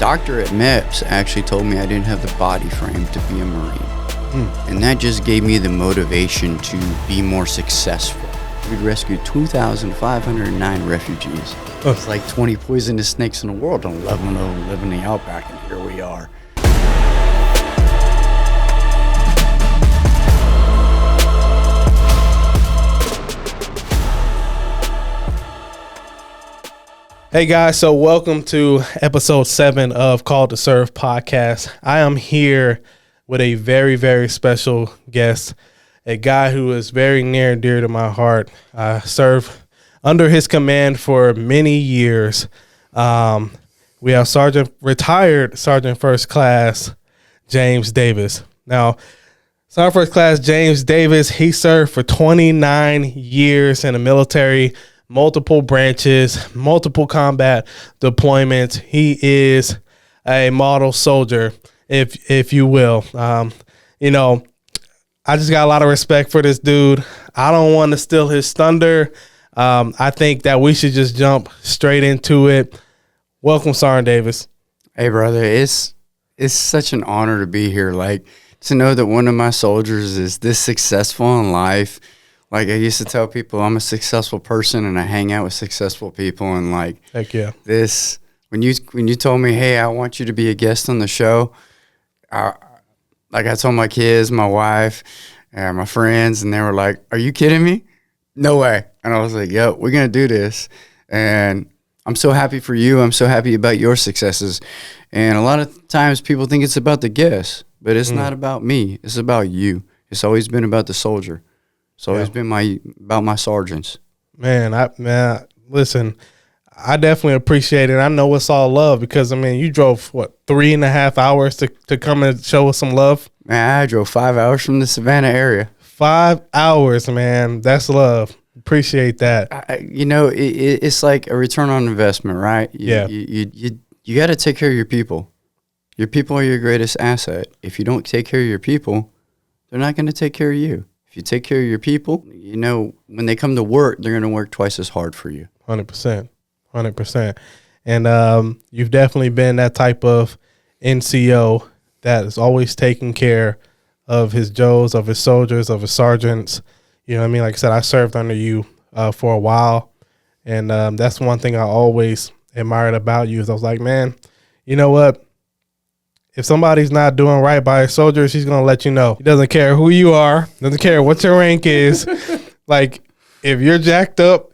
doctor at MEPS actually told me I didn't have the body frame to be a Marine. And that just gave me the motivation to be more successful. We rescued 2,509 refugees. It's like 20 poisonous snakes in the world, and 11 of them live in the outback, and here we are. Hey guys, so welcome to episode 7 of Called to Serve podcast. I am here with a very, very special guest, a guy who is very near and dear to my heart. I served under his command for many years. We have retired Sergeant First Class James Davis. Now, Sergeant First Class James Davis, he served for 29 years in the military, multiple branches, multiple combat deployments. He is a model soldier, if you will. I just got a lot of respect for this dude. I don't want to steal his thunder. I think that we should just jump straight into it. Welcome, Sergeant Davis. Hey, brother, it's such an honor to be here. Like, to know that one of my soldiers is this successful in life. Like, I used to tell people I'm a successful person and I hang out with successful people. And like, heck yeah. This, when you told me, hey, I want you to be a guest on the show, I told my kids, my wife, and my friends, and they were like, are you kidding me? No way. And I was like, yo, we're going to do this. And I'm so happy for you. I'm so happy about your successes. And a lot of times people think it's about the guest, but it's not about me. It's about you. It's always been about the soldier. It's always been about my sergeants. Man, listen, I definitely appreciate it. I know it's all love because, you drove, 3.5 hours to come and show us some love? Man, I drove 5 hours from the Savannah area. 5 hours, man. That's love. Appreciate that. It's like a return on investment, right? You got to take care of your people. Your people are your greatest asset. If you don't take care of your people, they're not going to take care of you. If you take care of your people, when they come to work, they're going to work twice as hard for you. 100%. And you've definitely been that type of NCO that is always taking care of his Joes, of his soldiers, of his sergeants. You know what I mean? Like I said, I served under you for a while. And that's one thing I always admired about you is I was like, man, you know what? If somebody's not doing right by his soldiers, he's going to let you know. He doesn't care who you are, doesn't care what your rank is. Like, if you're jacked up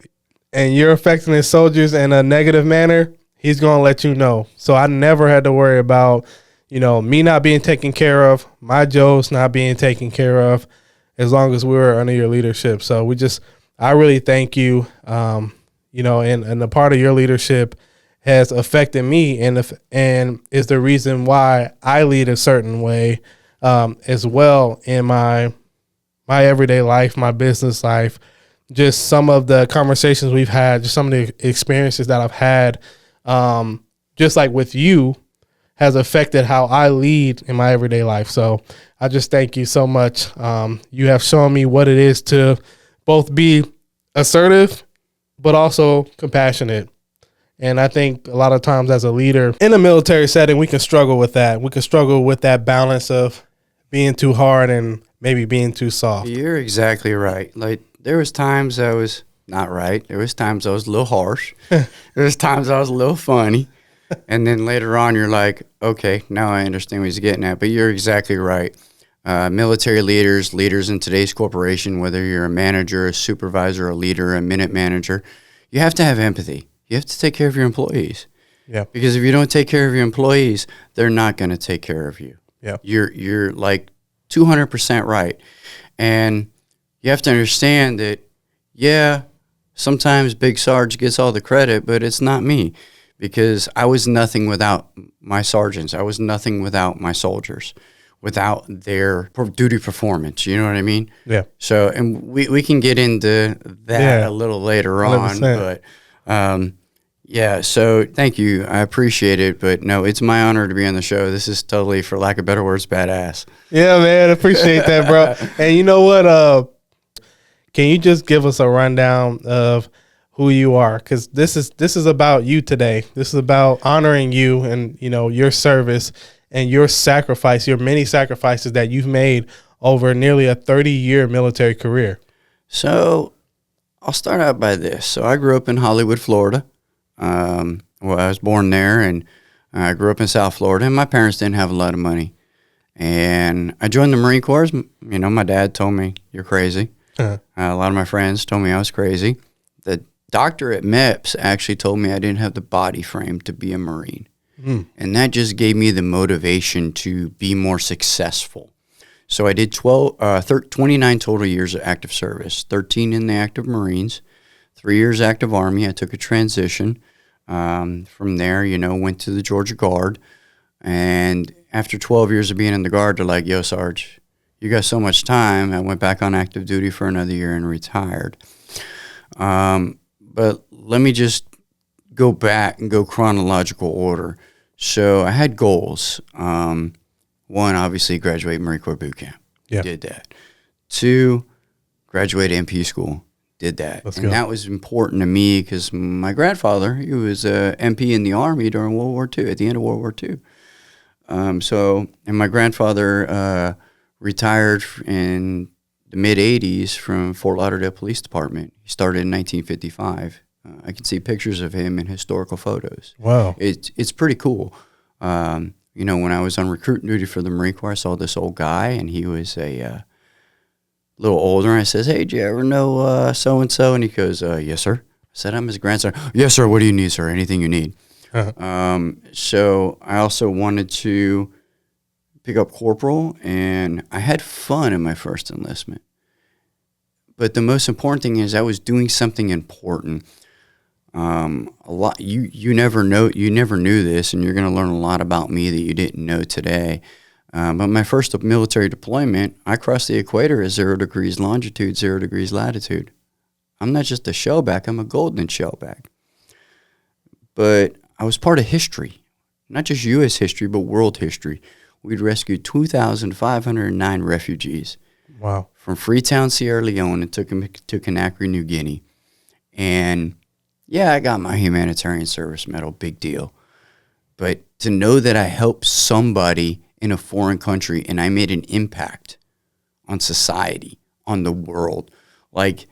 and you're affecting his soldiers in a negative manner, he's going to let you know. So I never had to worry about, me not being taken care of, my Joes not being taken care of, as long as we were under your leadership. So I really thank you, and the part of your leadership has affected me and is the reason why I lead a certain way as well in my everyday life, my business life, just some of the conversations we've had, just some of the experiences that I've had, just like with you, has affected how I lead in my everyday life. So I just thank you so much. You have shown me what it is to both be assertive, but also compassionate. And I think a lot of times as a leader in a military setting, we can struggle with that. We can struggle with that balance of being too hard and maybe being too soft. You're exactly right. Like, there was times I was not right. There was times I was a little harsh. There was times I was a little funny. And then later on, you're like, okay, now I understand what he's getting at. But you're exactly right. Military leaders in today's corporation, whether you're a manager, a supervisor, a leader, a minute manager, you have to have empathy. You have to take care of your employees. Yeah. Because if you don't take care of your employees, they're not going to take care of you. Yeah. You're like 200% right. And you have to understand that, sometimes Big Sarge gets all the credit, but it's not me. Because I was nothing without my sergeants. I was nothing without my soldiers, without their duty performance. You know what I mean? Yeah. So, and we can get into that a little later on. 100%. But so thank you. I appreciate it. But no, it's my honor to be on the show. This is totally, for lack of better words, badass. Yeah, man. Appreciate that, bro. And you know what? Can you just give us a rundown of who you are, because this is about you today. This is about honoring you and, you know, your service and your sacrifice, your many sacrifices that you've made over nearly a 30-year military career. So I'll start out by this. So I grew up in Hollywood, Florida. I was born there, and I grew up in South Florida, and my parents didn't have a lot of money. And I joined the Marine Corps. You know, my dad told me, you're crazy. A lot of my friends told me I was crazy. The doctor at MEPS actually told me I didn't have the body frame to be a Marine. And that just gave me the motivation to be more successful. So I did 29 total years of active service, 13 in the active Marines, 3 years active Army. I took a transition. From there, you know, went to the Georgia Guard. And after 12 years of being in the Guard, they're like, yo, Sarge, you got so much time. I went back on active duty for another year and retired. But let me just go back and go chronological order. So I had goals. One, obviously, graduate Marine Corps boot camp. Yeah. Did that. 2, graduate MP school. Did that. Let's and go. that was important to me because my grandfather, he was a MP in the Army during World War II, at the end of World War II. And my grandfather retired in the mid-'80s from Fort Lauderdale Police Department. He started in 1955. I can see pictures of him in historical photos. Wow. It's pretty cool. You know, when I was on recruiting duty for the Marine Corps, I saw this old guy, and he was a little older. And I says, hey, do you ever know so-and-so? And he goes, yes, sir. I said, I'm his grandson. Yes, sir. What do you need, sir? Anything you need. So I also wanted to pick up corporal, and I had fun in my first enlistment. But the most important thing is I was doing something important. A lot you never knew this, and you're going to learn a lot about me that you didn't know today. But my first military deployment, I crossed the equator at 0 degrees longitude, 0 degrees latitude. I'm not just a shellback, I'm a golden shellback. But I was part of history, not just U.S. history, but world history. We'd rescued 2,509 refugees. Wow. From Freetown, Sierra Leone, and took them to Conakry, New Guinea. And yeah, I got my Humanitarian Service Medal, big deal. But to know that I helped somebody in a foreign country and I made an impact on society, on the world, like,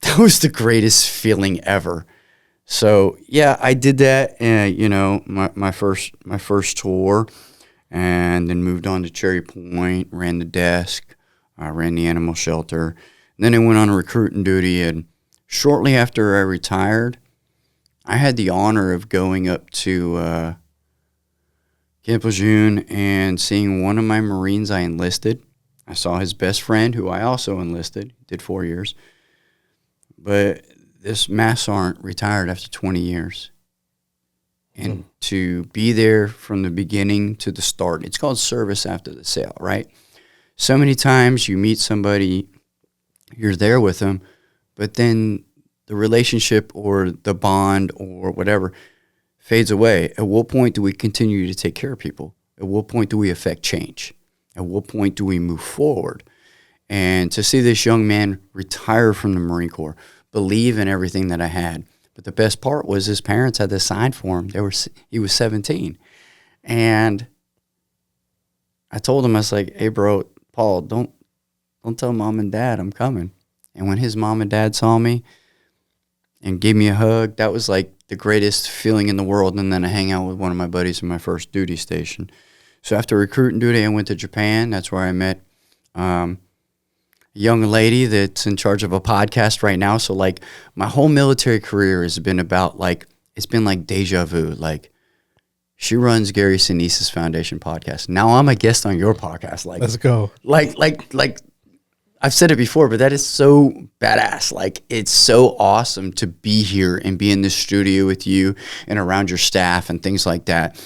that was the greatest feeling ever. So yeah, I did that, you know, my first tour, and then moved on to Cherry Point, ran the desk, ran the animal shelter. And then I went on recruiting duty, and shortly after I retired, I had the honor of going up to Camp Lejeune and seeing one of my Marines I enlisted. I saw his best friend, who I also enlisted, did 4 years. But this Mass Sergeant retired after 20 years. And to be there from the beginning to the start, it's called service after the sale, right? So many times you meet somebody, you're there with them, but then the relationship or the bond or whatever fades away. At what point do we continue to take care of people? At what point do we affect change? At what point do we move forward? And to see this young man retire from the Marine Corps, believe in everything that I had. But the best part was his parents had this sign for him. He was 17. And I told him, I was like, hey, bro, Paul, don't tell mom and dad I'm coming. And when his mom and dad saw me and gave me a hug, that was like the greatest feeling in the world. And then I hang out with one of my buddies in my first duty station. So after recruiting duty, I went to Japan. That's where I met a young lady that's in charge of a podcast right now. So like my whole military career has been about like, it's been like deja vu. Like she runs Gary Sinise's Foundation podcast. Now I'm a guest on your podcast. Like, let's go. Like I've said it before, but that is so badass. Like it's so awesome to be here and be in this studio with you and around your staff and things like that.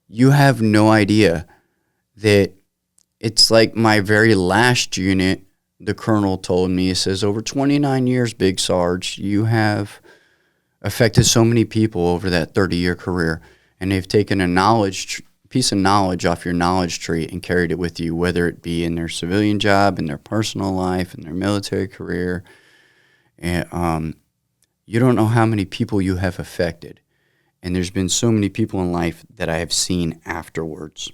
You have no idea that it's like my very last unit, the colonel told me, he says, over 29 years, Big Sarge, you have affected so many people over that 30-year career. And they've taken a piece of knowledge off your knowledge tree and carried it with you, whether it be in their civilian job, in their personal life, in their military career. And You don't know how many people you have affected. And there's been so many people in life that I have seen afterwards.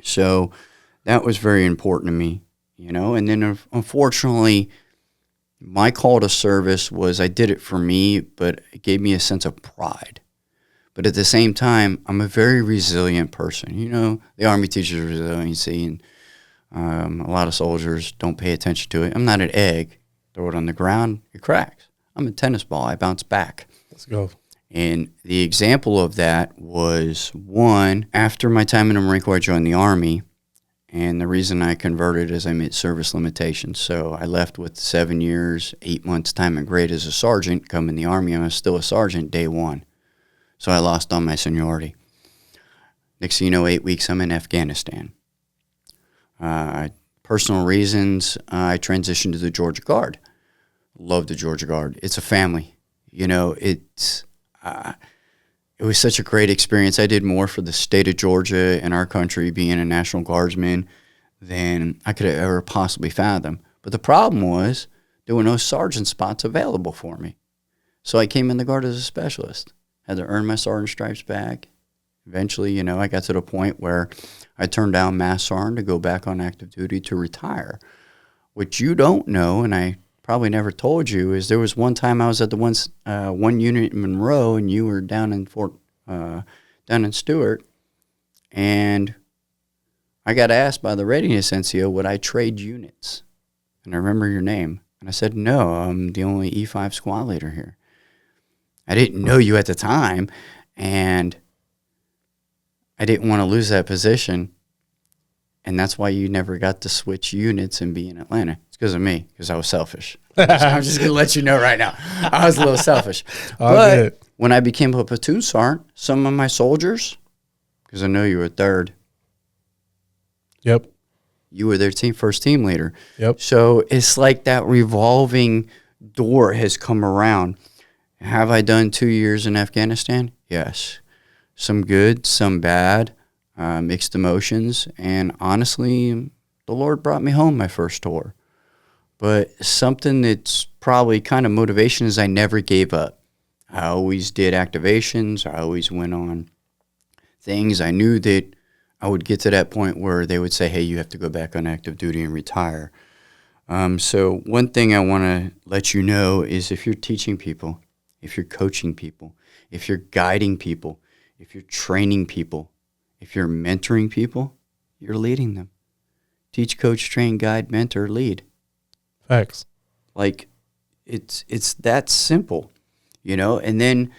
So that was very important to me, you know. And then unfortunately, my call to service was I did it for me, but it gave me a sense of pride. But at the same time, I'm a very resilient person. You know, the Army teaches resiliency, and a lot of soldiers don't pay attention to it. I'm not an egg. Throw it on the ground, it cracks. I'm a tennis ball. I bounce back. Let's go. And the example of that was, one, after my time in the Marine Corps, I joined the Army. And the reason I converted is I met service limitations. So I left with 7 years, 8 months time and grade as a sergeant. Come in the Army, I was still a sergeant day one. So I lost on my seniority. Next thing you know, 8 weeks, I'm in Afghanistan. Personal reasons, I transitioned to the Georgia Guard. Love the Georgia Guard. It's a family. You know, it was such a great experience. I did more for the state of Georgia and our country being a National Guardsman than I could have ever possibly fathomed. But the problem was there were no sergeant spots available for me. So I came in the Guard as a specialist. Had to earn my sergeant stripes back. Eventually, you know, I got to the point where I turned down Mass Sergeant to go back on active duty to retire. What you don't know, and I probably never told you, is there was one time I was at the one unit in Monroe, and you were down in down in Stewart, and I got asked by the readiness NCO, would I trade units? And I remember your name. And I said, no, I'm the only E5 squad leader here. I didn't know you at the time, and I didn't want to lose that position, and that's why you never got to switch units and be in Atlanta. It's because of me, because I was selfish. I'm just going to let you know right now. I was a little selfish. But when I became a platoon sergeant, some of my soldiers, because I know you were third. Yep. You were their first team leader. Yep. So it's like that revolving door has come around. Have I done 2 years in Afghanistan? Yes. Some good, some bad, mixed emotions. And honestly, the Lord brought me home my first tour. But something that's probably kind of motivation is I never gave up. I always did activations. I always went on things. I knew that I would get to that point where they would say, hey, you have to go back on active duty and retire. So one thing I want to let you know is if you're teaching people, if you're coaching people, if you're guiding people, if you're training people, if you're mentoring people, you're leading them. Teach, coach, train, guide, mentor, lead. Facts. Like, it's that simple, you know? And then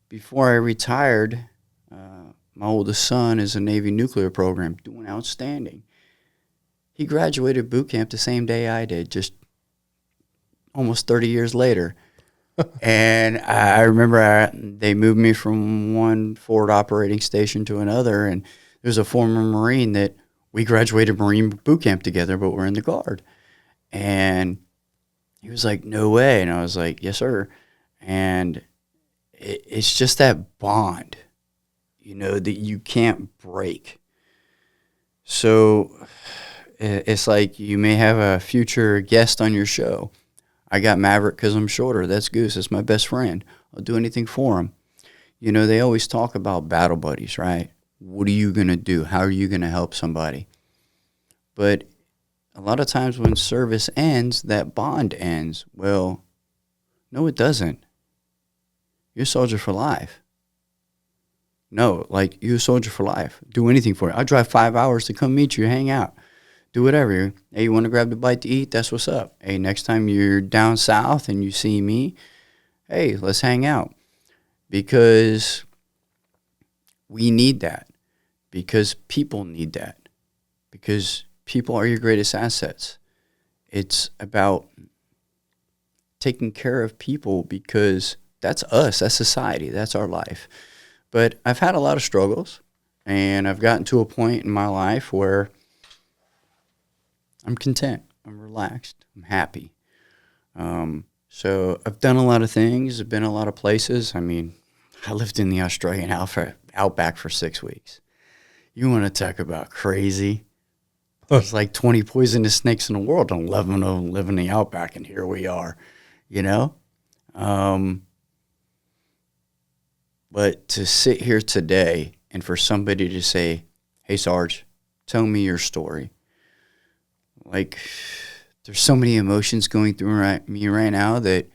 before I retired, my oldest son is a Navy nuclear program, doing outstanding. He graduated boot camp the same day I did, just almost 30 years later. And I remember they moved me from one forward operating station to another, and there's a former Marine that we graduated Marine boot camp together, but we're in the Guard. And he was like, no way. And I was like, yes, sir. And it's just that bond, you know, that you can't break. So it's like you may have a future guest on your show. I got Maverick because I'm shorter. That's Goose. That's my best friend. I'll do anything for him. You know, they always talk about battle buddies, right? What are you going to do? How are you going to help somebody? But a lot of times when service ends, that bond ends. Well, no, it doesn't. You're a soldier for life. No, like, you're a soldier for life. Do anything for it. I'll drive 5 hours to come meet you, hang out. Do whatever. Hey, you want to grab the bite to eat? That's what's up. Hey, next time you're down south and you see me, hey, let's hang out. Because we need that. Because people need that. Because people are your greatest assets. It's about taking care of people because that's us. That's society. That's our life. But I've had a lot of struggles, and I've gotten to a point in my life where I'm content. I'm relaxed. I'm happy. So I've done a lot of things. I've been a lot of places. I mean, I lived in the Australian outback for 6 weeks. You want to talk about crazy? There's like 20 poisonous snakes in the world. Don't let them live in the outback, and here we are, you know? But to sit here today and for somebody to say, hey, Sarge, tell me your story. Like, there's so many emotions going through me right now that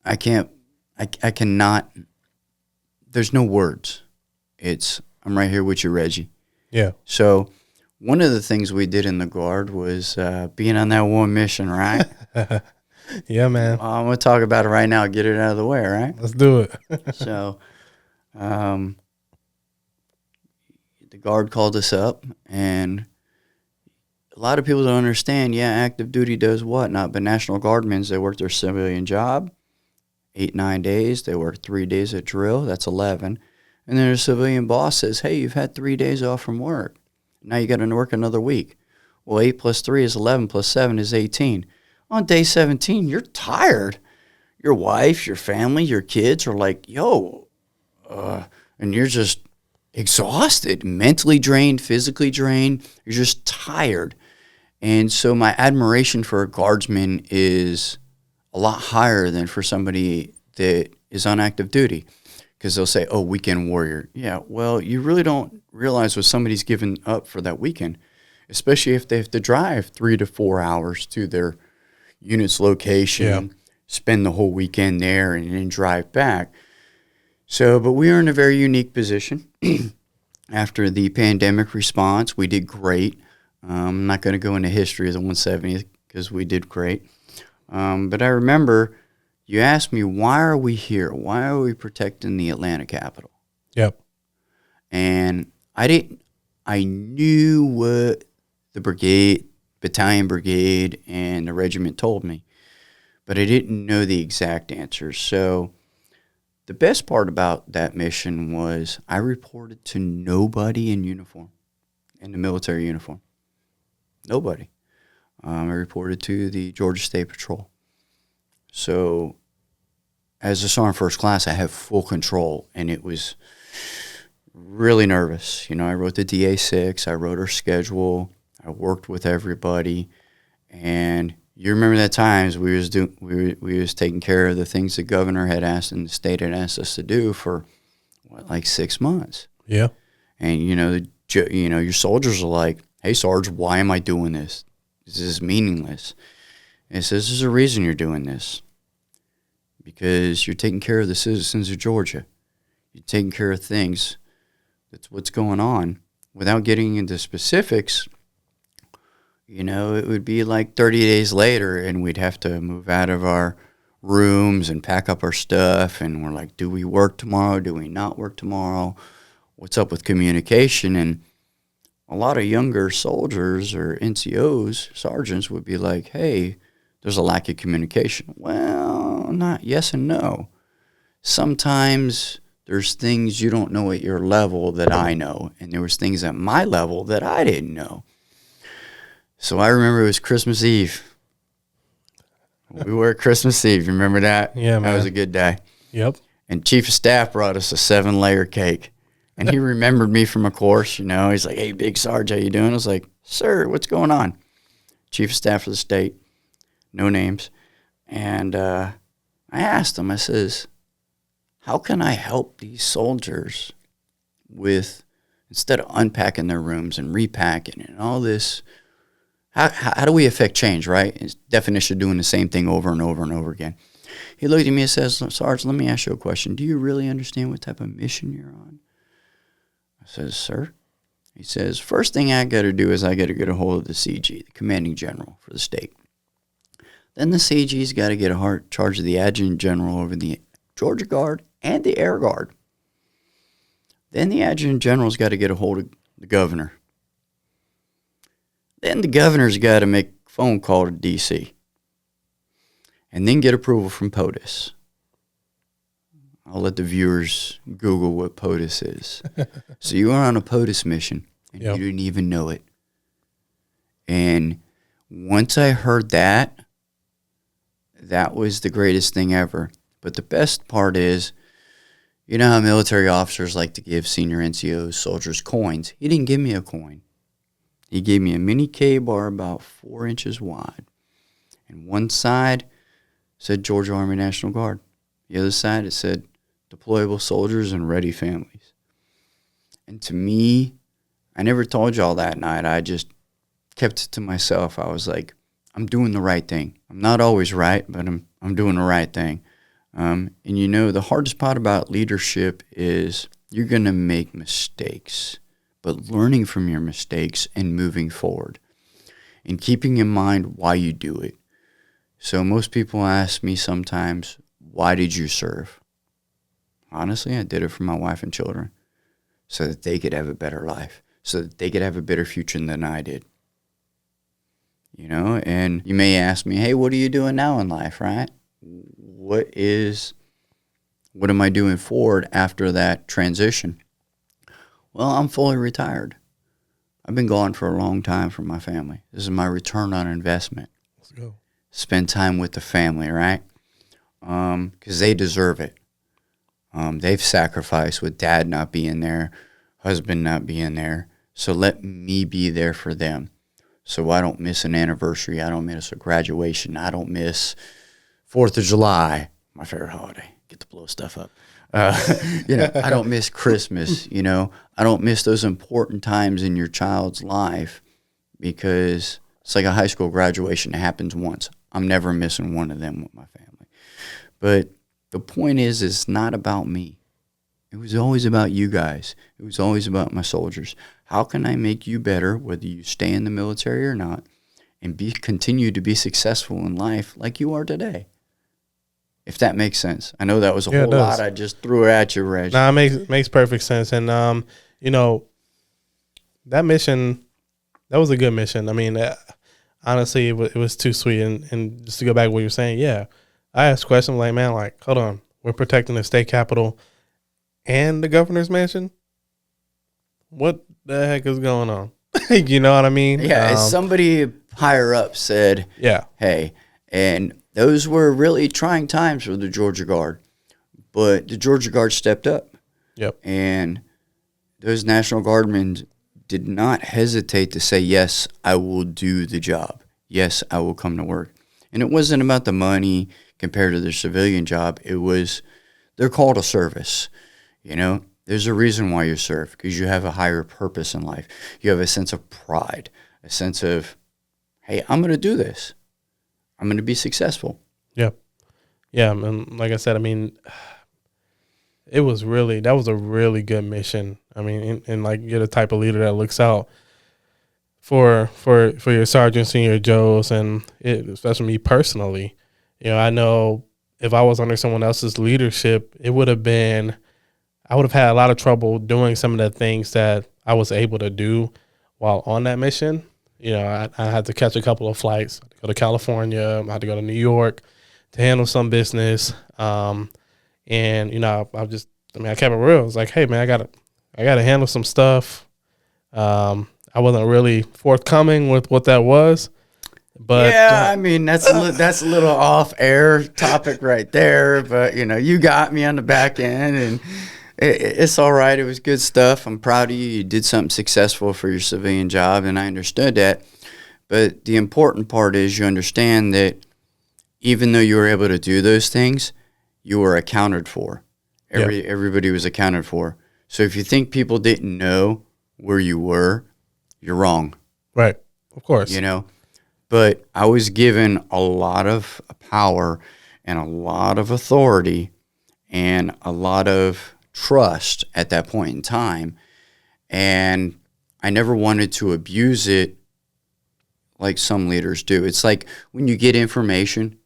I cannot, there's no words. I'm right here with you, Reggie. Yeah. So one of the things we did in the Guard was being on that one mission, right? Yeah, man. I'm going to talk about it right now, get it out of the way, right? Let's do it. So the Guard called us up, and a lot of people don't understand, active duty does whatnot, but National Guardmen, they work their civilian job, 8-9 days. They work 3 days at drill. That's 11. And then a civilian boss says, hey, you've had 3 days off from work. Now you got to work another week. Well, 8 plus 3 is 11 plus 7 is 18. On day 17, you're tired. Your wife, your family, your kids are like, yo, and you're just exhausted, mentally drained, physically drained. You're just tired. And so my admiration for a guardsman is a lot higher than for somebody that is on active duty, because they'll say, oh, weekend warrior. Yeah, well, you really don't realize what somebody's given up for that weekend, especially if they have to drive 3 to 4 hours to their unit's location, spend the whole weekend there, and then drive back. So, but we are in a very unique position. After the pandemic response, we did great. I'm not going to go into history of the 170th because we did great. But I remember you asked me, why are we here? Why are we protecting the Atlanta Capitol? Yep. And I knew what the battalion brigade and the regiment told me, but I didn't know the exact answers. So the best part about that mission was I reported to nobody in uniform, in the military uniform. Nobody. I reported to the Georgia State Patrol. So as a sergeant first class, I have full control, and it was really nervous. I wrote the DA6, I wrote our schedule, I worked with everybody, and you remember that times we was taking care of the things the governor had asked and the state had asked us to do for like 6 months. Yeah. And your soldiers are like, hey, Sarge, why am I doing this? This is meaningless. And it says, there's a reason you're doing this. Because you're taking care of the citizens of Georgia. You're taking care of things. That's what's going on. Without getting into specifics, it would be like 30 days later, and we'd have to move out of our rooms and pack up our stuff. And we're like, do we work tomorrow? Do we not work tomorrow? What's up with communication? And a lot of younger soldiers or NCOs, sergeants, would be like, hey, there's a lack of communication. Well, not yes and no. Sometimes there's things you don't know at your level that I know, and there was things at my level that I didn't know. So I remember it was Christmas Eve. We were at Christmas Eve. Remember that? Yeah, man. That was a good day. Yep. And Chief of Staff brought us a 7-layer cake. And he remembered me from a course, He's like, hey, Big Sarge, how you doing? I was like, sir, what's going on? Chief of Staff for the state. No names. And I asked him, I says, how can I help these soldiers with, instead of unpacking their rooms and repacking and all this, how do we affect change, right? It's definition of doing the same thing over and over and over again. He looked at me and says, Sarge, let me ask you a question. Do you really understand what type of mission you're on? I says, sir? He says, first thing I got to do is I got to get a hold of the CG, the commanding general for the state. Then the CG's got to get a charge of the adjutant general over the Georgia Guard and the Air Guard. Then the adjutant general's got to get a hold of the governor. Then the governor's got to make a phone call to D.C. and then get approval from POTUS. I'll let the viewers Google what POTUS is. So you are on a POTUS mission, and you didn't even know it. And once I heard that, that was the greatest thing ever. But the best part is, you know how military officers like to give senior NCOs, soldiers, coins. He didn't give me a coin. He gave me a mini K-bar about 4 inches wide. And one side said Georgia Army National Guard. The other side, it said deployable soldiers and ready families. And to me, I never told y'all that night. I just kept it to myself. I was like, I'm doing the right thing. I'm not always right, but I'm doing the right thing. And you know, the hardest part about leadership is you're going to make mistakes, but learning from your mistakes and moving forward and keeping in mind why you do it. So most people ask me sometimes, why did you serve? Honestly, I did it for my wife and children so that they could have a better life, so that they could have a better future than I did. You know, and you may ask me, hey, what are you doing now in life, right? What am I doing forward after that transition? Well, I'm fully retired. I've been gone for a long time from my family. This is my return on investment. Let's go. Spend time with the family, right? Because they deserve it. They've sacrificed with dad not being there, husband not being there. So let me be there for them. So I don't miss an anniversary. I don't miss a graduation. I don't miss 4th of July, my favorite holiday. Get to blow stuff up. I don't miss Christmas. I don't miss those important times in your child's life because it's like a high school graduation. It happens once. I'm never missing one of them with my family. But the point is, it's not about me. It was always about you guys. It was always about my soldiers. How can I make you better, whether you stay in the military or not, and continue to be successful in life like you are today? If that makes sense. I know that was a whole lot I just threw at you, Reg. Nah, it makes perfect sense. And, that mission, that was a good mission. I mean, honestly, it was too sweet. And just to go back to what you're saying, yeah, I asked questions like, man, like, hold on, we're protecting the state capitol and the governor's mansion? What the heck is going on? You know what I mean? Yeah, somebody higher up said, yeah, hey, and those were really trying times for the Georgia Guard, but the Georgia Guard stepped up. Yep. And those National Guardmen did not hesitate to say, yes, I will do the job. Yes, I will come to work. And it wasn't about the money compared to their civilian job. It was their call to service. There's a reason why you serve, because you have a higher purpose in life. You have a sense of pride, a sense of, hey, I'm going to do this. I'm going to be successful. Yeah. Yeah. And like I said, I mean, that was a really good mission. I mean, and like you're the type of leader that looks out for your sergeants and your Joes, and especially me personally. I know if I was under someone else's leadership, I would have had a lot of trouble doing some of the things that I was able to do while on that mission. I had to catch a couple of flights, go to California, I had to go to New York to handle some business. And, I kept it real. It was like, hey man, I gotta handle some stuff. I wasn't really forthcoming with what that was. But yeah, that's a little off air topic right there. But you got me on the back end, and it's all right. It was good stuff. I'm proud of you. You did something successful for your civilian job, and I understood that. But the important part is you understand that even though you were able to do those things, you were accounted for. Everybody was accounted for. So if you think people didn't know where you were, you're wrong. Right. Of course. But I was given a lot of power and a lot of authority and a lot of trust at that point in time. And I never wanted to abuse it like some leaders do. It's like when you get information,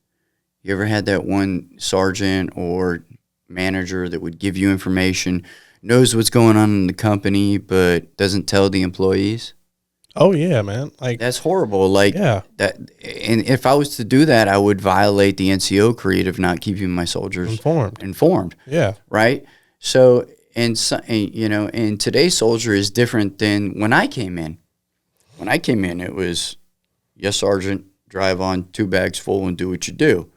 you ever had that one sergeant or manager that would give you information, knows what's going on in the company, but doesn't tell the employees? Oh yeah, man. Like that's horrible. Like yeah. That, and if I was to do that, I would violate the NCO creed of not keeping my soldiers informed. Yeah. Right. So, and today's soldier is different than when I came in. When I came in, it was, yes, Sergeant, drive on 2 bags full and do what you do.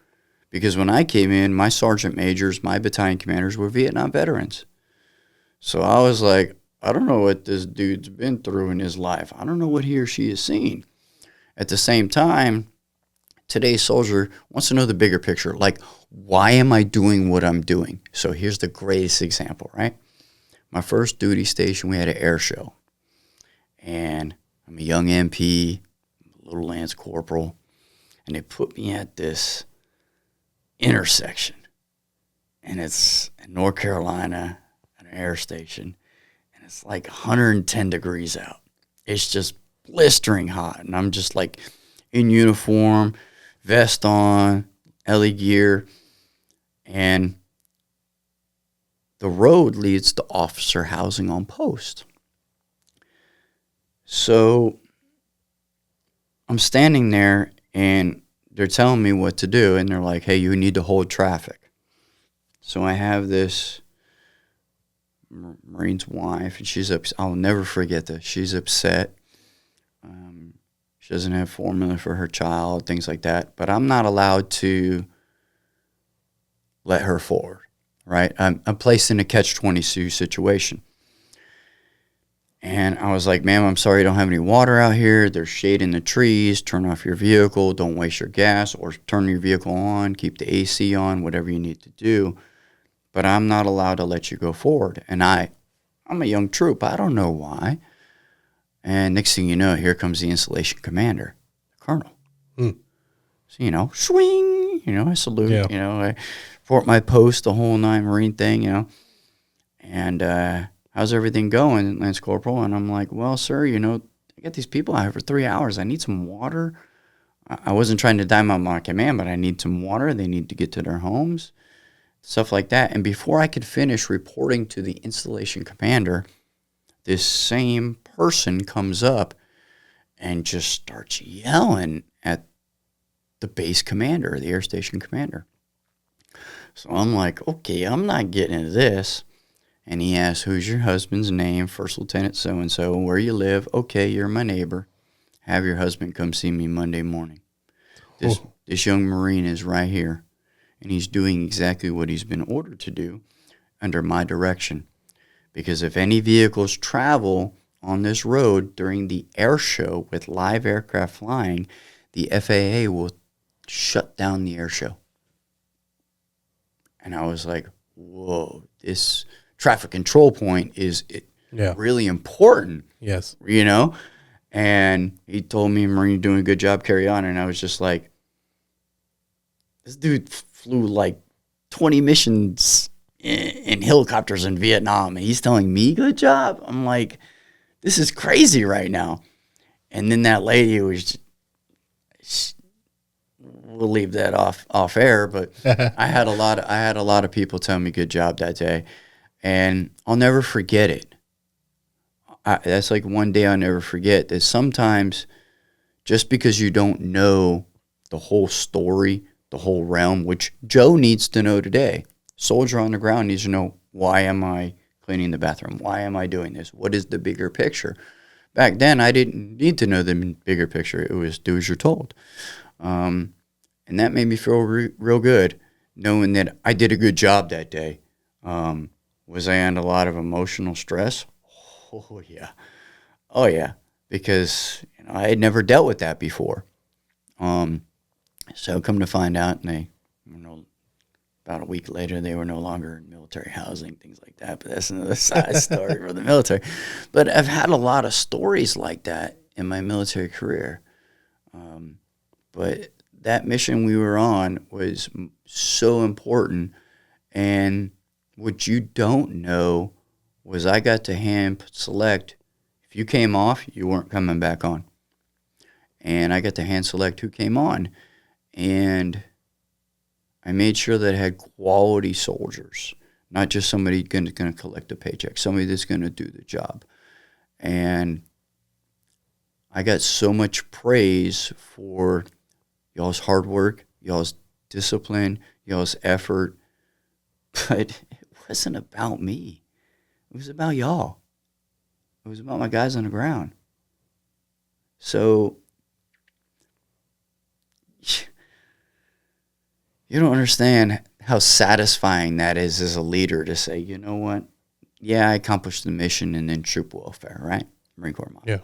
Because when I came in, my sergeant majors, my battalion commanders were Vietnam veterans. So I was like, I don't know what this dude's been through in his life. I don't know what he or she has seen. At the same time, today's soldier wants to know the bigger picture. Like, why am I doing what I'm doing? So here's the greatest example, right? My first duty station, we had an air show. And I'm a young MP, little Lance Corporal, and they put me at this intersection. And it's in North Carolina, at an air station, and it's like 110 degrees out. It's just blistering hot, and I'm just like in uniform, vest on, LE gear, and the road leads to officer housing on post. So I'm standing there, and they're telling me what to do, and they're like, hey, you need to hold traffic. So I have this Marine's wife, and she's upset. I'll never forget this. She's upset. She doesn't have formula for her child, things like that. But I'm not allowed to let her forward, right? I'm placed in a catch-22 situation. And I was like, ma'am, I'm sorry you don't have any water out here. There's shade in the trees. Turn off your vehicle. Don't waste your gas, or turn your vehicle on. Keep the AC on, whatever you need to do. But I'm not allowed to let you go forward. And I'm a young troop. I don't know why. And next thing you know, here comes the installation commander, the colonel. So, swing, I salute, I report my post, the whole 9 Marine thing, And how's everything going, Lance Corporal? And I'm like, well, sir, I got these people out here for 3 hours. I need some water. I wasn't trying to dime out my command, but I need some water. They need to get to their homes, stuff like that. And before I could finish reporting to the installation commander, this same person comes up and just starts yelling at the base commander, the air station commander. So I'm like, okay, I'm not getting into this. And he asks, who's your husband's name? First Lieutenant so-and-so. Where you live? Okay, you're my neighbor. Have your husband come see me Monday morning. This young Marine is right here, and he's doing exactly what he's been ordered to do under my direction. Because if any vehicles travel on this road during the air show with live aircraft flying, the FAA will shut down the air show. And I was like, whoa, this traffic control point is really important. Yes. And he told me, Marine, you're doing a good job, carry on. And I was just like, this dude flew like 20 missions in helicopters in Vietnam, and he's telling me good job. I'm like, this is crazy right now. And then that lady was we'll leave that off air, but I had a lot of people tell me good job that day, and I'll never forget it. That's like one day I'll never forget, that sometimes just because you don't know the whole story, the whole realm, which Joe needs to know today, soldier on the ground needs to know, why am I cleaning the bathroom? Why am I doing this? What is the bigger picture? Back then, I didn't need to know the bigger picture. It was do as you're told. And that made me feel real good, knowing that I did a good job that day. Was I under a lot of emotional stress? Oh, yeah. Because I had never dealt with that before. So come to find out, and about a week later, they were no longer in military housing, things like that. But that's another side story for the military. But I've had a lot of stories like that in my military career. But that mission we were on was so important. And what you don't know was I got to hand select. If you came off, you weren't coming back on. And I got to hand select who came on. And I made sure that I had quality soldiers, not just somebody going to collect a paycheck, somebody that's going to do the job. And I got so much praise for y'all's hard work, y'all's discipline, y'all's effort, but it wasn't about me. It was about y'all. It was about my guys on the ground. So you don't understand how satisfying that is as a leader to say, you know what? Yeah, I accomplished the mission, and then troop welfare, right? Marine Corps model. Yeah.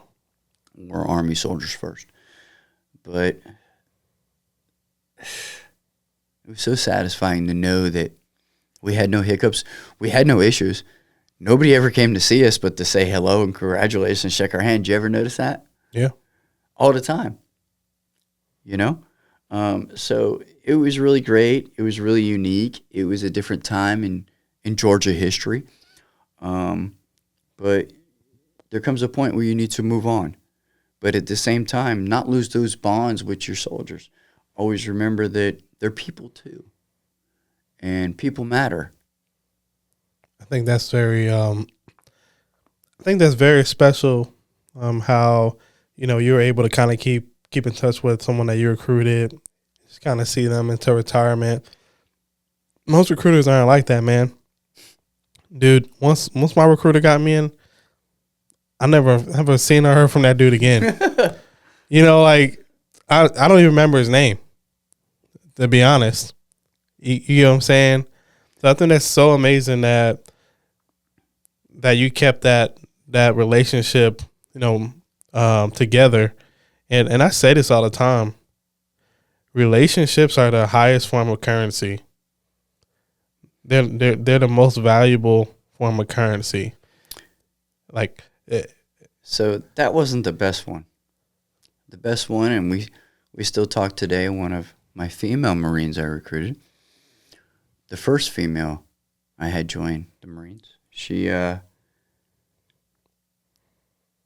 We're Army soldiers first. But it was so satisfying to know that we had no hiccups. We had no issues. Nobody ever came to see us but to say hello and congratulate us and shake our hand. Did you ever notice that? Yeah. All the time. You know? So it was really great. It was really unique. It was a different time in Georgia history. But there comes a point where you need to move on. But at the same time, not lose those bonds with your soldiers. Always remember that they're people too. And people matter. I think that's very special. How you were able to kind of keep in touch with someone that you recruited, just kind of see them into retirement. Most recruiters aren't like that, man. Dude, once my recruiter got me in, I never seen or heard from that dude again. Like I don't even remember his name, to be honest. You know what I'm saying? So I think that's so amazing that you kept that relationship, together. And I say this all the time. Relationships are the highest form of currency. They're the most valuable form of currency. So that wasn't the best one. The best one, and we still talk today, one of my female Marines I recruited. The first female I had join the Marines. She,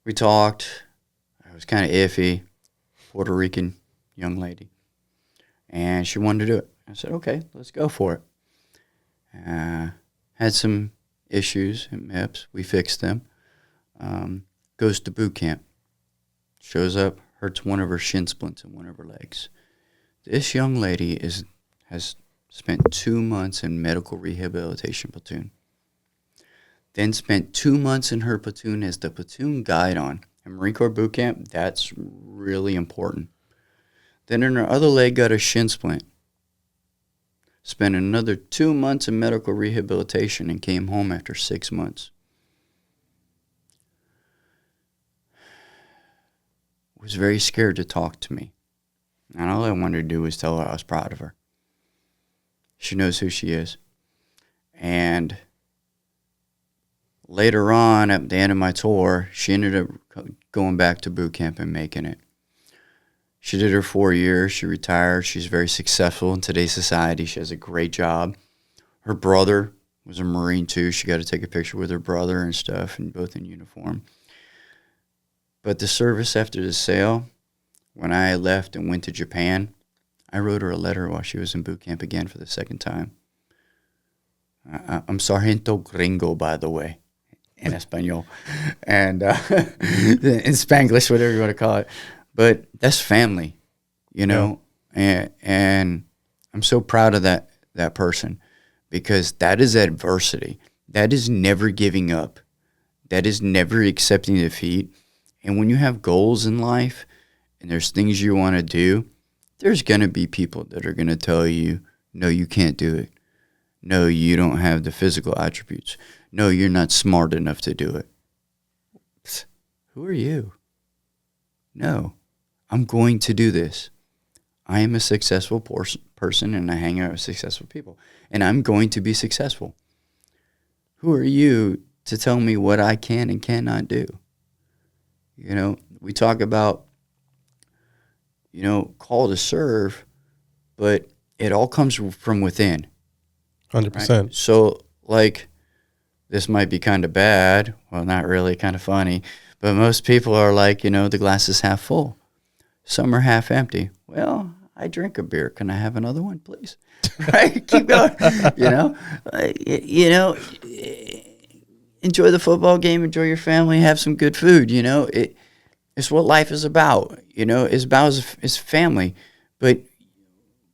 we talked. I was kind of iffy. Puerto Rican young lady. And she wanted to do it. I said, okay, let's go for it. Had some issues at MIPS. We fixed them. Goes to boot camp. Shows up, hurts one of her shin splints in one of her legs. This young lady has spent 2 months in medical rehabilitation platoon. Then spent 2 months in her platoon as the platoon guide on. And Marine Corps boot camp, that's really important. Then in her other leg got a shin splint. Spent another 2 months in medical rehabilitation and came home after 6 months. Was very scared to talk to me. And all I wanted to do was tell her I was proud of her. She knows who she is. And later on, at the end of my tour, she ended up going back to boot camp and making it. She did her 4 years. She retired. She's very successful in today's society. She has a great job. Her brother was a Marine too. She got to take a picture with her brother and stuff, and both in uniform. But the service after the sale, when I left and went to Japan, I wrote her a letter while she was in boot camp again for the second time. I'm Sargento Gringo, by the way, in Espanol. And in Spanglish, whatever you want to call it. But that's family, Yeah. And I'm so proud of that person, because that is adversity. That is never giving up. That is never accepting defeat. And when you have goals in life and there's things you want to do, there's going to be people that are going to tell you, no, you can't do it. No, you don't have the physical attributes. No, you're not smart enough to do it. Psst, who are you? No, I'm going to do this. I am a successful person and I hang out with successful people. And I'm going to be successful. Who are you to tell me what I can and cannot do? We talk about, call to serve, but it all comes from within. 100%. Right? So, this might be kind of bad. Well, not really, kind of funny. But most people are like, the glass is half full. Some are half empty. Well, I drink a beer. Can I have another one, please? Right? Keep going. Enjoy the football game, enjoy your family, have some good food. It's what life is about. It's about is family. But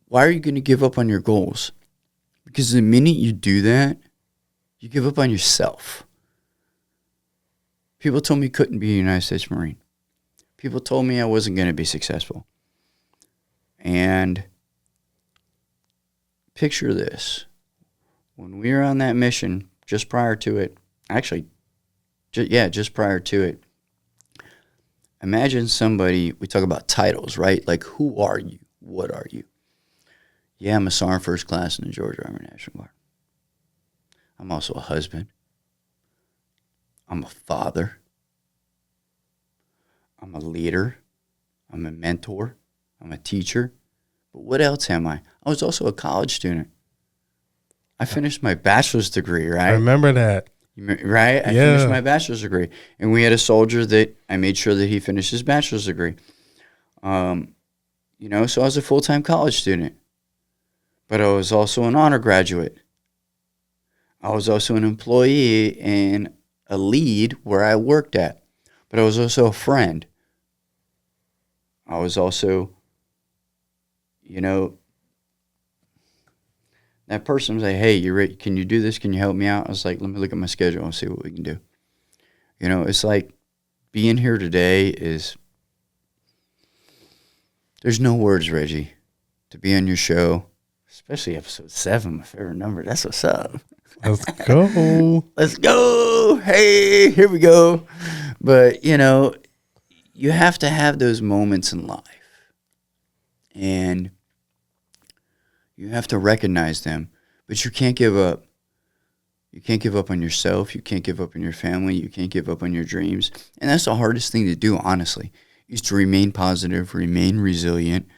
why are you going to give up on your goals? Because the minute you do that, you give up on yourself. People told me I couldn't be a United States Marine. People told me I wasn't going to be successful. And picture this. When we were on that mission, just prior to it, just prior to it, imagine somebody, we talk about titles, right? Like, who are you? What are you? Yeah, I'm a Sergeant First Class in the Georgia Army National Guard. I'm also a husband. I'm a father. I'm a leader. I'm a mentor. I'm a teacher. But what else am I? I was also a college student. I finished my bachelor's degree, right? I remember that. Right? I finished my bachelor's degree. And we had a soldier that I made sure that he finished his bachelor's degree. You know, so I was a full-time college student. But I was also an honor graduate. I was also an employee and a lead where I worked at. But I was also a friend. I was also, you know, that person was like, hey, you ready? Can you do this? Can you help me out? I was like, let me look at my schedule and see what we can do. You know, it's like being here today is, there's no words, Reggie, to be on your show, especially episode 7, my favorite number. That's what's up. Let's go. Let's go. Hey, here we go. But, you know, you have to have those moments in life. And you have to recognize them. But you can't give up. You can't give up on yourself. You can't give up on your family. You can't give up on your dreams. And that's the hardest thing to do, honestly, is to remain positive, remain resilient,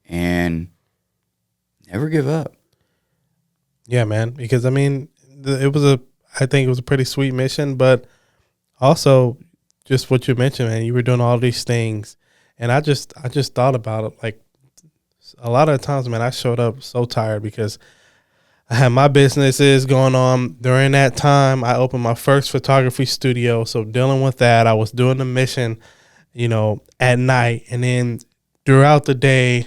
and never give up. Yeah, man. Because, I mean, I think it was a pretty sweet mission, but also just what you mentioned, man, you were doing all these things. And I just thought about it. Like, a lot of the times, man, I showed up so tired because I had my businesses going on. During that time, I opened my first photography studio. So dealing with that, I was doing the mission, you know, at night. And then throughout the day,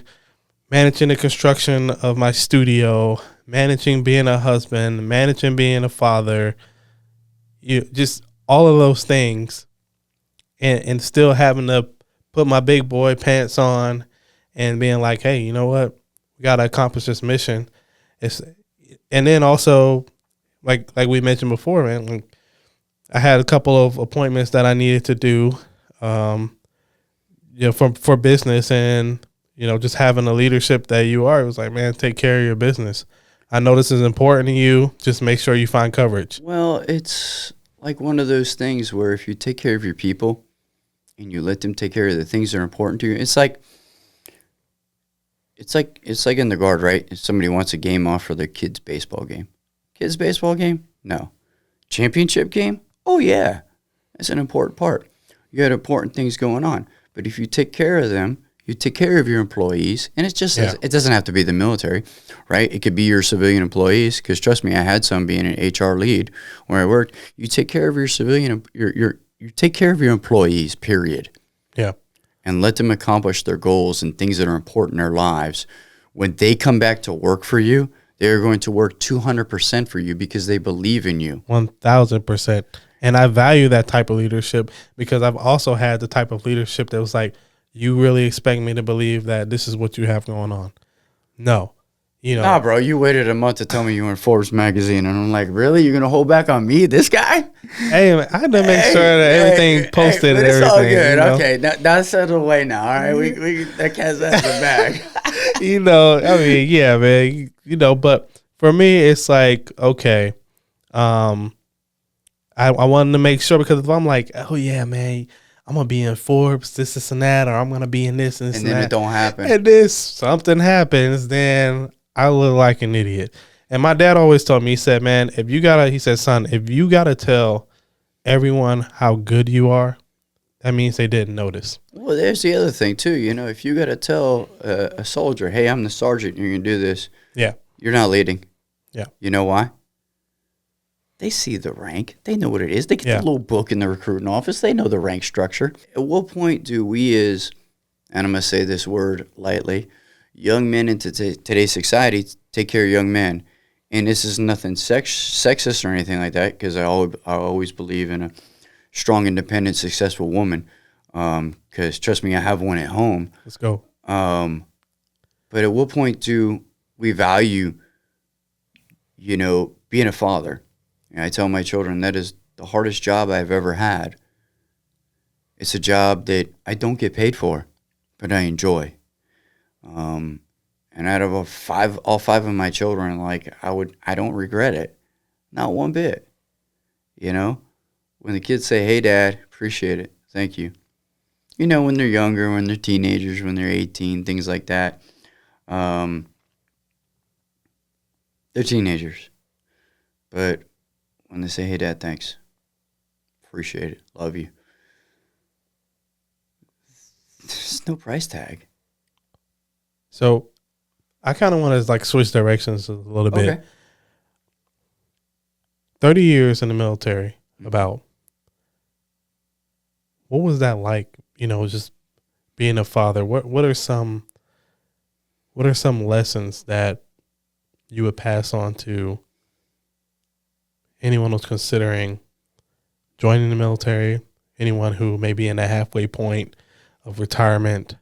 managing the construction of my studio, managing being a husband, managing being a father, just all of those things, and still having to put my big boy pants on and being like, hey, you know what? We got to accomplish this mission. And then also, like we mentioned before, man, like I had a couple of appointments that I needed to do, you know, for business, and, you know, just having the leadership that you are, it was like, man, take care of your business. I know this is important to you. Just make sure you find coverage. Well, it's like one of those things where if you take care of your people and you let them take care of the things that are important to you, it's like in the Guard, right? If somebody wants a game off for their kid's baseball game. Kids' baseball game? No. Championship game? Oh, yeah. That's an important part. You got important things going on. But if you take care of them, you take care of your employees, and it doesn't have to be the military, right? It could be your civilian employees, because trust me, I had some being an HR lead where I worked. You take care of your civilian, you take care of your employees, period. Yeah. And let them accomplish their goals and things that are important in their lives. When they come back to work for you, they're going to work 200% for you because they believe in you. 1,000%. And I value that type of leadership, because I've also had the type of leadership that was like, you really expect me to believe that this is what you have going on? No. You know, nah, bro, you waited a month to tell me you were in Forbes magazine, and I'm like, really? You're gonna hold back on me, this guy? Hey, man, I had to make sure that everything posted and everything. It's all good. You know? Okay, that's settled away now. All right, we that cat's out the bag. You know, I mean, yeah, man. You know, but for me, it's like, okay, I wanted to make sure, because if I'm like, oh yeah, man, I'm gonna be in Forbes, this and that, or I'm gonna be in this and this and then that, it don't happen, and this something happens, then I look like an idiot. And my dad always told me, he said, man, he said, son, if you gotta tell everyone how good you are, that means they didn't notice. Well, there's the other thing too. You know, if you gotta tell a soldier, hey, I'm the sergeant, you're gonna do this. Yeah, you're not leading. Yeah, you know why? They see the rank. They know what it is. They get the little book in the recruiting office. They know the rank structure. At what point do we as, and I'm going to say this word lightly, young men in today's society take care of young men? And this is nothing sexist or anything like that, because I always believe in a strong, independent, successful woman, because trust me, I have one at home. Let's go. But at what point do we value, you know, being a father? And I tell my children that is the hardest job I've ever had. It's a job that I don't get paid for, but I enjoy. And And out of all five of my children, like I don't regret it, not one bit. You know, when the kids say, "Hey, Dad, appreciate it, thank you." You know, when they're younger, when they're teenagers, when they're 18, things like that. They're teenagers, but when they say, "Hey, Dad, thanks, appreciate it, love you," there's no price tag. So I kind of want to like switch directions a little bit. Okay. 30 years in the military, about what was that like? You know, just being a father. What are some lessons that you would pass on to anyone who's considering joining the military? Anyone who may be in a halfway point of retirement?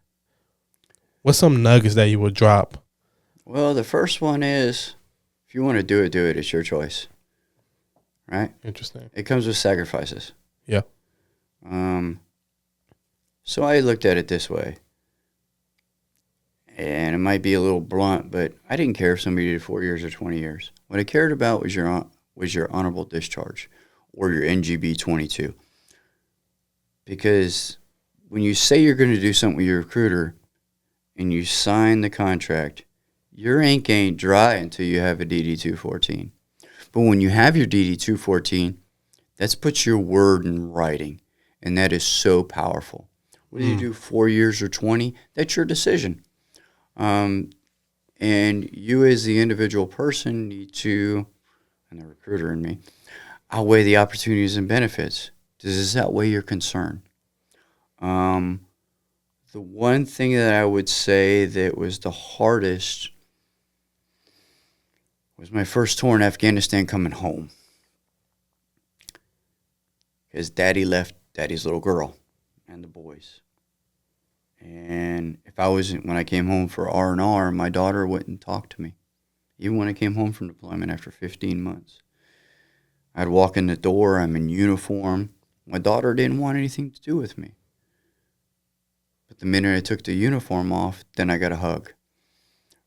What's some nuggets that you would drop? Well, the first one is, if you want to do it, do it. It's your choice. Right? Interesting. It comes with sacrifices. Yeah. So I looked at it this way. And it might be a little blunt, but I didn't care if somebody did 4 years or 20 years. What I cared about was your honorable discharge or your NGB 22. Because when you say you're going to do something with your recruiter and you sign the contract, your ink ain't dry until you have a DD 214. But when you have your DD 214, that's puts your word in writing, and that is so powerful. Whether you do 4 years or 20, that's your decision. And you as the individual person need to, and the recruiter and me, outweigh the opportunities and benefits. Does this outweigh your concern? The one thing that I would say that was the hardest was my first tour in Afghanistan coming home. Because Daddy left Daddy's little girl and the boys. And when I came home for R&R, my daughter wouldn't talk to me. Even when I came home from deployment after 15 months. I'd walk in the door, I'm in uniform. My daughter didn't want anything to do with me. But the minute I took the uniform off, then I got a hug.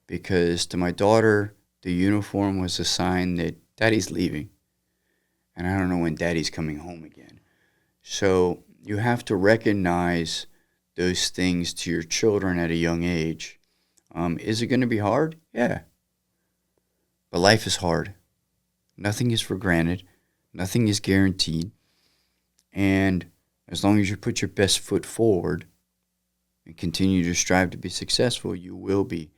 Because to my daughter, the uniform was a sign that Daddy's leaving. And I don't know when Daddy's coming home again. So you have to recognize those things to your children at a young age. Is it going to be hard? Yeah. But life is hard. Nothing is for granted. Nothing is guaranteed. And as long as you put your best foot forward and continue to strive to be successful, you will be.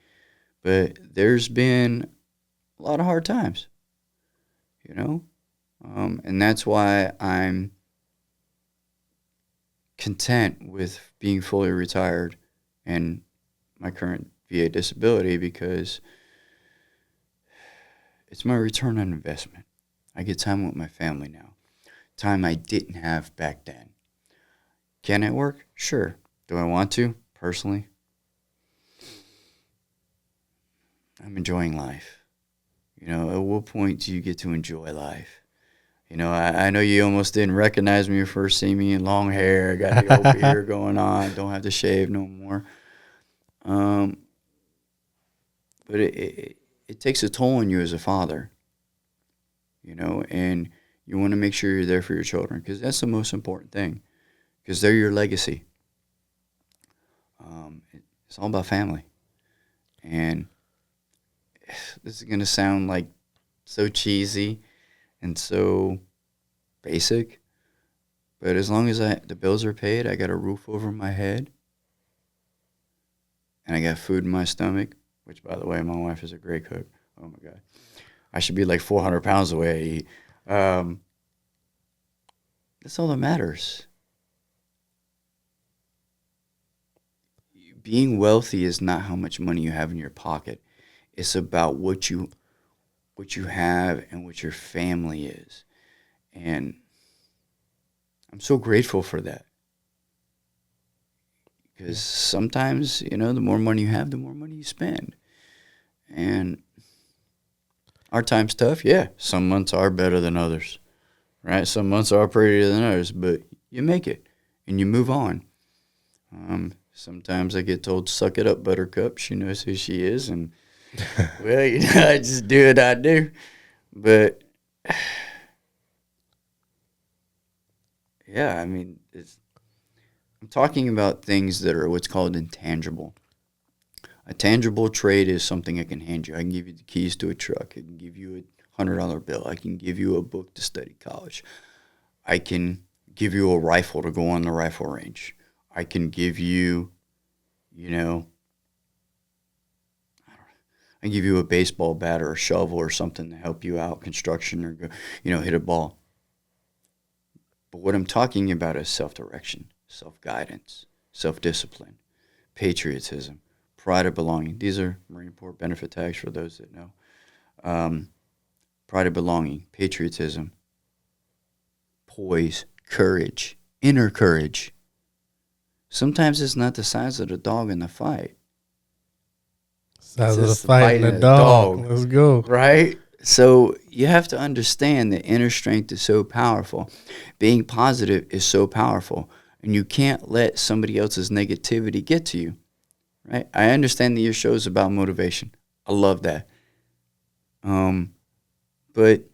But there's been a lot of hard times, you know? And that's why I'm content with being fully retired and my current VA disability, because it's my return on investment. I get time with my family now. Time I didn't have back then. Can it work? Sure. Do I want to? Personally, I'm enjoying life. You know, at what point do you get to enjoy life? You know, I know you almost didn't recognize me when you first see me in long hair. Got the old beard going on. Don't have to shave no more. But it takes a toll on you as a father. You know, and you want to make sure you're there for your children, because that's the most important thing, because they're your legacy. It's all about family. And this is going to sound like so cheesy and so basic, but as long as the bills are paid, I got a roof over my head, and I got food in my stomach, which, by the way, my wife is a great cook. Oh, my God. I should be like 400 pounds the way I eat. That's all that matters. Being wealthy is not how much money you have in your pocket. It's about what you have and what your family is. And I'm so grateful for that. Because sometimes, you know, the more money you have, the more money you spend. And our time's tough, yeah. Some months are better than others, right? Some months are prettier than others, but you make it and you move on. Sometimes I get told, suck it up, Buttercup. She knows who she is. And, well, you know, I just do what I do. But, yeah, I mean, I'm talking about things that are what's called intangible. A tangible trait is something I can hand you. I can give you the keys to a truck. I can give you a $100 bill. I can give you a book to study college. I can give you a rifle to go on the rifle range. I can give you, you know, I can give you a baseball bat or a shovel or something to help you out, construction, or go, you know, hit a ball. But what I'm talking about is self-direction, self-guidance, self-discipline, patriotism, pride of belonging. These are Marine Corps benefit tags for those that know. Pride of belonging, patriotism, poise, courage, inner courage. Sometimes it's not the size of the dog in the fight. Size of the fight and the dog. Let's go. Right? So you have to understand that inner strength is so powerful. Being positive is so powerful. And you can't let somebody else's negativity get to you. Right? I understand that your show is about motivation. I love that. But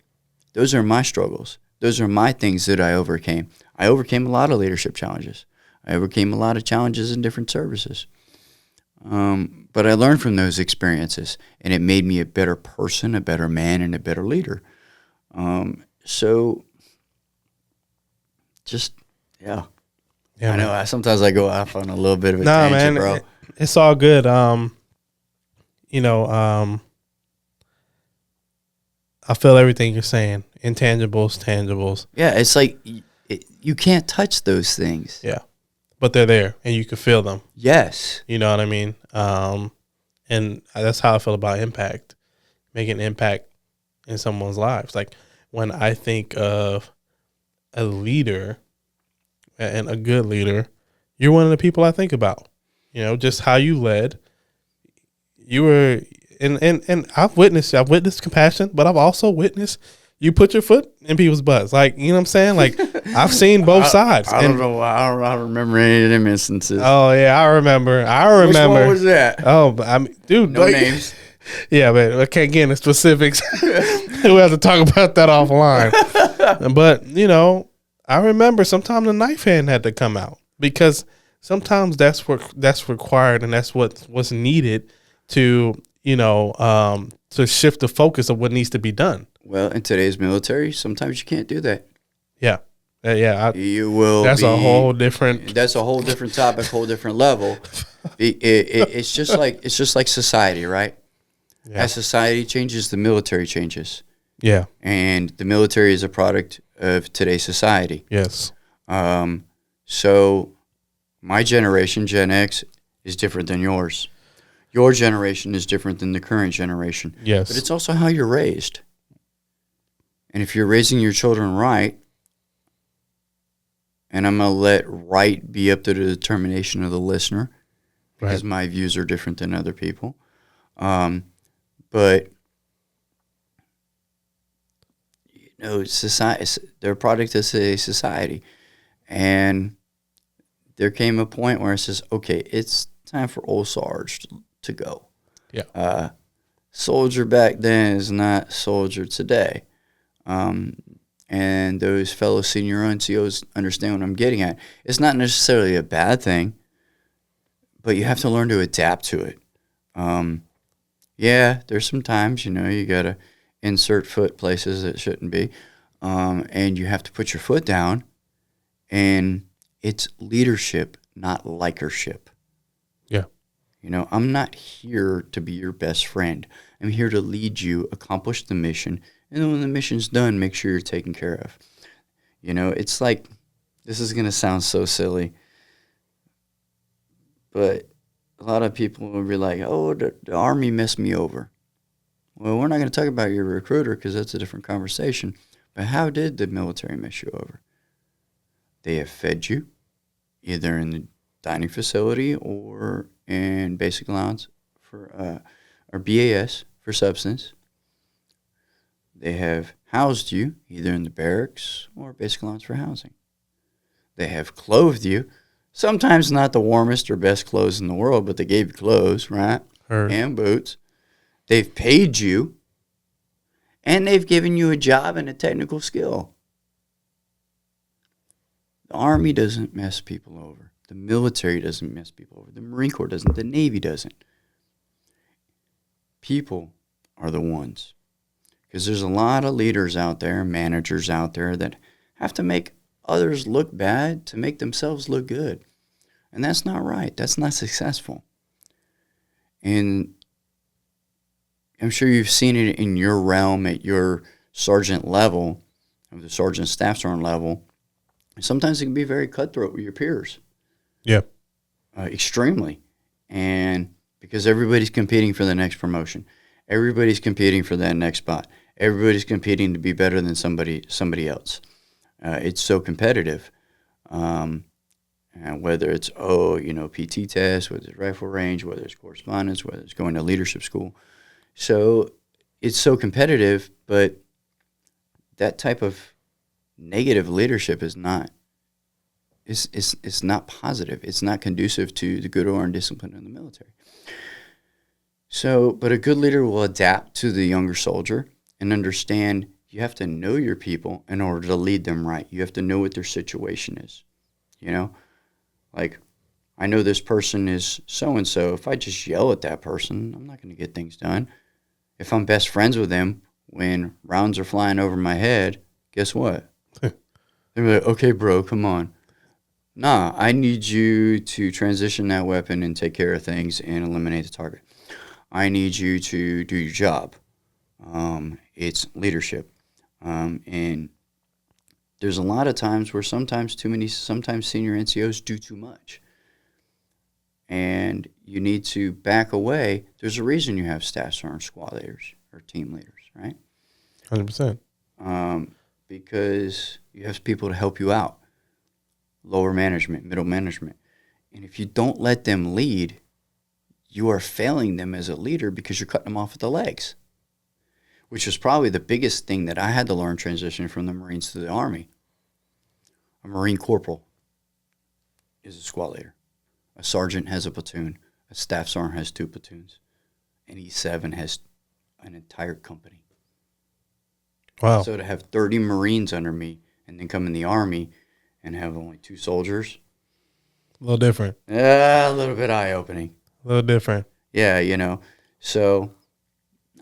those are my struggles. Those are my things that I overcame. I overcame a lot of leadership challenges. I overcame a lot of challenges in different services. But I learned from those experiences, and it made me a better person, a better man, and a better leader. So, just, yeah. I know. Sometimes I go off on a little bit of a tangent, bro. It's all good. You know, I feel everything you're saying. Intangibles, tangibles. Yeah, it's like you can't touch those things. Yeah. But they're there, and you can feel them. Yes. You know what I mean? And that's how I feel about impact, making an impact in someone's lives. Like, when I think of a leader and a good leader, you're one of the people I think about. You know, just how you led. You were, and I've witnessed compassion, but I've also witnessed you put your foot in people's butts. Like, you know what I'm saying? Like, I've seen both sides. I don't know. I don't remember any of them instances. Oh, yeah, I remember. Which one was that? Oh, I mean, dude. No names. Yeah, but I can't get into specifics. We'll have to talk about that offline. But, you know, I remember sometimes the knife hand had to come out, because sometimes that's required, and that's what's needed to, you know, to shift the focus of what needs to be done. Well, in today's military, sometimes you can't do that. Yeah. Yeah. You will. That's a whole different. That's a whole different topic, whole different level. It's just like society, right? Yeah. As society changes, the military changes. Yeah. And the military is a product of today's society. Yes. So my generation, Gen X, is different than yours. Your generation is different than the current generation. Yes. But it's also how you're raised. And if you're raising your children right, and I'm going to let right be up to the determination of the listener, because my views are different than other people. But, you know, society, they're a product of today's society. And there came a point where it says, okay, it's time for old Sarge to go. Yeah. Soldier back then is not soldier today. And those fellow senior NCOs understand what I'm getting at. It's not necessarily a bad thing, but you have to learn to adapt to it. Yeah, there's some times, you know, you got to insert foot places that shouldn't be. And you have to put your foot down. And it's leadership, not likership. Yeah. You know, I'm not here to be your best friend. I'm here to lead you, accomplish the mission, and then when the mission's done, make sure you're taken care of. You know, it's like, this is going to sound so silly, but a lot of people will be like, oh, the Army messed me over. Well, we're not going to talk about your recruiter because that's a different conversation. But how did the military mess you over? They have fed you, either in the dining facility or in basic allowance for, or BAS for substance. They have housed you, either in the barracks or basic allowance for housing. They have clothed you, Sometimes not the warmest or best clothes in the world, but they gave you clothes, right? Heard. And boots. They've paid you. And they've given you a job and a technical skill. The Army doesn't mess people over. The military doesn't mess people over. The Marine Corps doesn't. The Navy doesn't. People are the ones. Because there's a lot of leaders out there, managers out there that have to make others look bad to make themselves look good. And that's not right. That's not successful. And I'm sure you've seen it in your realm at your sergeant level, or the sergeant staff sergeant level. Sometimes it can be very cutthroat with your peers. Yeah. Extremely. And because everybody's competing for the next promotion. Everybody's competing for that next spot. Everybody's competing to be better than somebody else. It's so competitive. And whether it's, PT test, whether it's rifle range, whether it's correspondence, whether it's going to leadership school. So it's so competitive, but that type of negative leadership is not it's not positive. It's not conducive to the good order and discipline in the military. So, but a good leader will adapt to the younger soldier and understand you have to know your people in order to lead them right. You have to know what their situation is. Like, I know this person is so-and-so. If I just yell at that person, I'm not going to get things done. If I'm best friends with them, when rounds are flying over my head, guess what? They're like, okay, bro, come on. Nah, I need you to transition that weapon and take care of things and eliminate the target. I need you to do your job. It's leadership. And there's a lot of times where sometimes senior NCOs do too much. And you need to back away. There's a reason you have staff sergeants, squad leaders, or team leaders, right? 100%. Because you have people to help you out. Lower management, middle management. And if you don't let them lead, you are failing them as a leader because you're cutting them off at the legs, which is probably the biggest thing that I had to learn transitioning from the Marines to the Army. A Marine corporal is a squad leader. A sergeant has a platoon. A staff sergeant has 2 platoons. An E7 has an entire company. Wow. So to have 30 Marines under me and then come in the Army and have only 2 soldiers. A little different. A little bit eye-opening. A little different. Yeah, So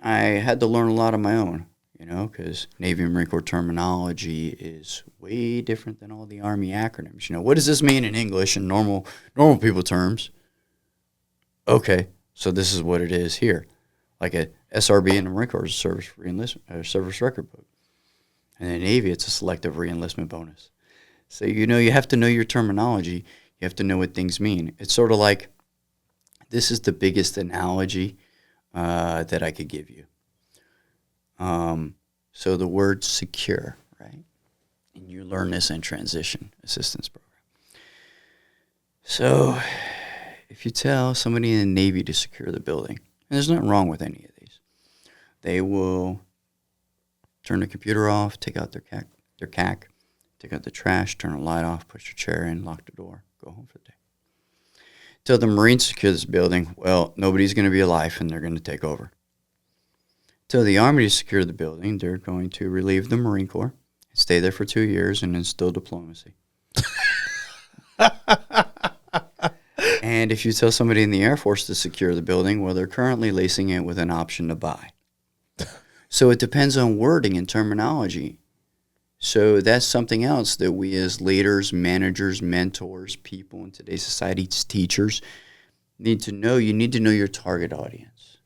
I had to learn a lot on my own, because Navy and Marine Corps terminology is way different than all the Army acronyms. What does this mean in English and normal people terms? Okay, so this is what it is here. Like a SRB in the Marine Corps is a service record book. And in the Navy, it's a selective reenlistment bonus. So, you have to know your terminology. You have to know what things mean. It's sort of like, this is the biggest analogy that I could give you. So the word secure, right? And you learn this in transition assistance program. So if you tell somebody in the Navy to secure the building, and there's nothing wrong with any of these, they will turn the computer off, take out their CAC, take out the trash, turn the light off, push your chair in, lock the door, go home for the day. Tell the Marines secure this building, well, nobody's going to be alive and they're going to take over. Tell the Army to secure the building, they're going to relieve the Marine Corps, stay there for 2 years, and instill diplomacy. And if you tell somebody in the Air Force to secure the building, well, they're currently leasing it with an option to buy. So it depends on wording and terminology. So that's something else that we as leaders, managers, mentors, people in today's society, teachers, need to know. You need to know your target audience.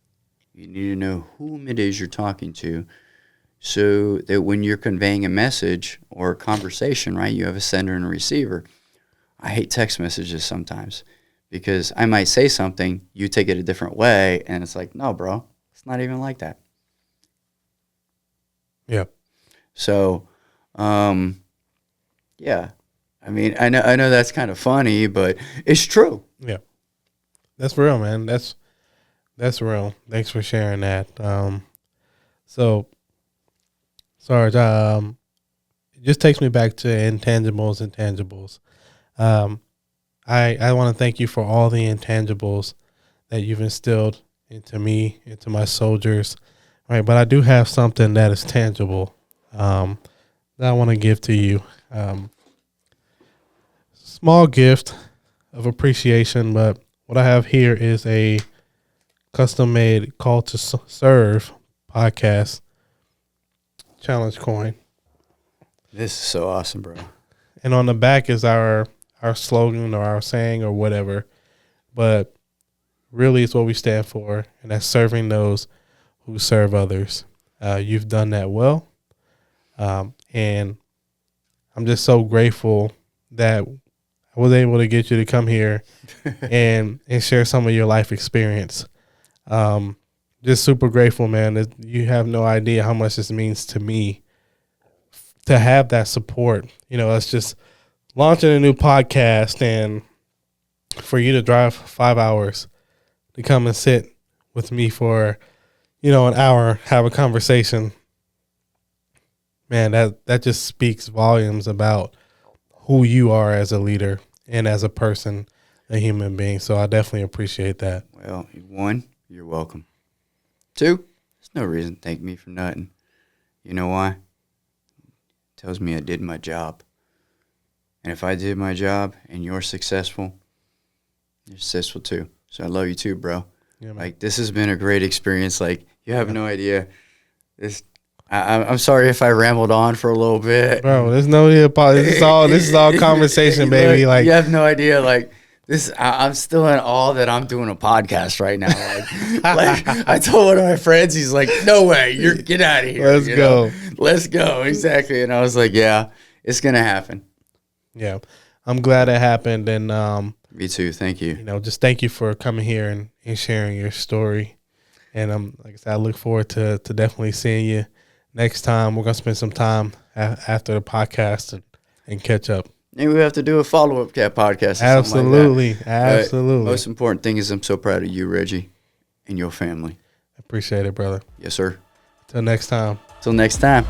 You need to know whom it is you're talking to so that when you're conveying a message or a conversation, right, you have a sender and a receiver. I hate text messages sometimes because I might say something, you take it a different way, and it's like, no, bro, it's not even like that. Yeah. So... yeah, I mean, I know that's kind of funny, but it's true. Yeah, that's real, man. That's real. Thanks for sharing that. So, Sarge, it just takes me back to intangibles. I want to thank you for all the intangibles that you've instilled into me, into my soldiers. Right, but I do have something that is tangible that I want to give to you. Small gift of appreciation, but what I have here is a custom-made Call to Serve podcast challenge coin. This is so awesome, bro. And on the back is our slogan or our saying or whatever. But really it's what we stand for, and that's serving those who serve others. You've done that well. And I'm just so grateful that I was able to get you to come here and share some of your life experience. Just super grateful, man. You have no idea how much this means to me to have that support. You know, us just launching a new podcast and for you to drive 5 hours to come and sit with me for, an hour, have a conversation. Man, that just speaks volumes about who you are as a leader and as a person, a human being. So I definitely appreciate that. Well, 1, you're welcome. 2, there's no reason to thank me for nothing. You know why? It tells me I did my job. And if I did my job and you're successful, you're successful too. So I love you too, bro. Yeah, like, this has been a great experience. Like, you have no idea. I'm sorry if I rambled on for a little bit. Bro, there's no need to this is all conversation, baby. Look, like, you have no idea. Like, this, I'm still in awe that I'm doing a podcast right now. Like I told one of my friends, he's like, "No way, get out of here. Let's go. Let's go." Exactly. And I was like, "Yeah, it's gonna happen." Yeah, I'm glad it happened, and me too. Thank you. Just thank you for coming here and sharing your story. And like I said, I look forward to definitely seeing you next time. We're gonna spend some time after the podcast and catch up. Maybe we have to do a follow-up podcast. Absolutely. Like Absolutely. Most important thing is I'm so proud of you, Reggie, and your family. Appreciate it, brother. Yes, sir. Till next time. Till next time.